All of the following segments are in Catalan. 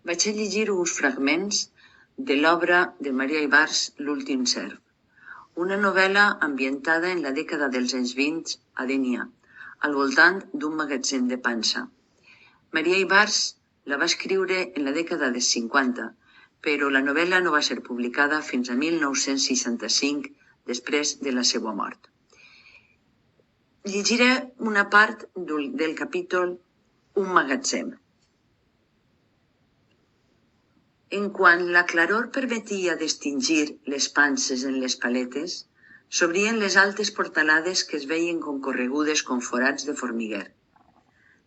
Vaig a llegir uns fragments de l'obra de Maria Ibars, L'últim serf, una novel·la ambientada en la dècada dels anys 20 a Dénia, al voltant d'un magatzem de pansa. Maria Ibars la va escriure en la dècada dels 50, però la novel·la no va ser publicada fins a 1965, després de la seva mort. Llegiré una part del capítol Un magatzem. En quan la claror permetia distingir les panses en les paletes, s'obrien les altes portalades que es veien concorregudes com forats de formiguer.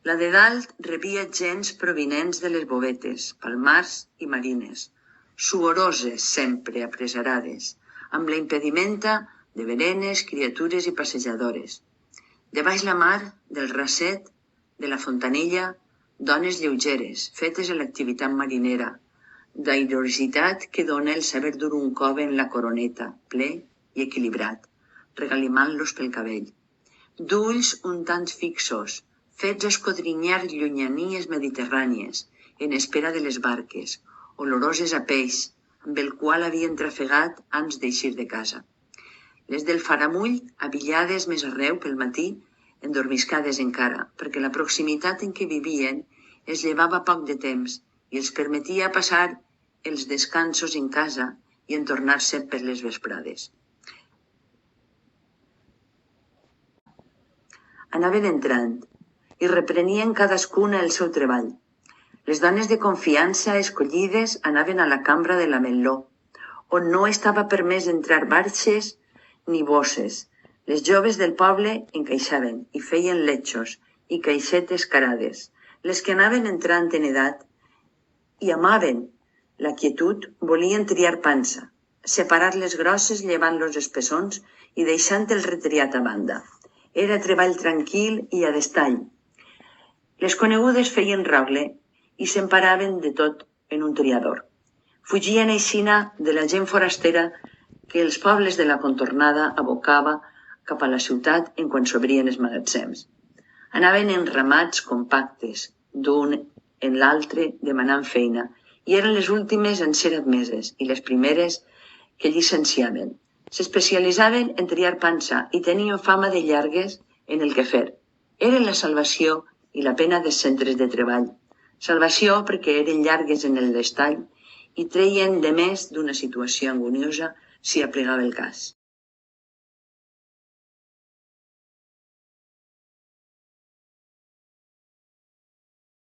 La de dalt rebia gens provinents de les bovetes, palmars i marines, suoroses sempre apresarades, amb la impedimenta de berenes, criatures i passejadores. De baix la mar, del rasset, de la fontanella, dones lleugeres, fetes a l'activitat marinera, d'airositat que dona el saber dur un cove en la coroneta, ple i equilibrat, regalimant-los pel cabell. D'ulls un tant fixos, fets a escodrinyar llunyanies mediterrànies, en espera de les barques, oloroses a peix, amb el qual havien trafegat abans d'eixir de casa. Les del Faramull, abillades més arreu pel matí, endormiscades encara, perquè la proximitat en què vivien es llevava poc de temps i els permetia passar els descansos en casa i en tornar-se per les vesprades. Anaven entrant i reprenien cadascuna el seu treball. Les dones de confiança escollides anaven a la cambra de la Meló, on no estava permès entrar barxes ni bosses. Les joves del poble encaixaven i feien letxos i caixetes carades. Les que anaven entrant en edat i amaven la quietud volien triar pansa, separar les grosses llevant los espessons i deixant el retriat a banda. Era treball tranquil i a destall. Les conegudes feien rogle i s'emparaven de tot en un triador. Fugien aixina de la gent forastera que els pobles de la contornada abocava cap a la ciutat en quan s'obrien els magatzems. Anaven en ramats compactes, d'un en l'altre demanant feina, i eren les últimes en ser admeses i les primeres que llicenciaven. S'especialitzaven en triar pansa i tenien fama de llargues en el quefer. Eren la salvació i la pena dels centres de treball. Salvació perquè eren llargues en el destall i treien de més d'una situació anguniosa si aplegava el cas.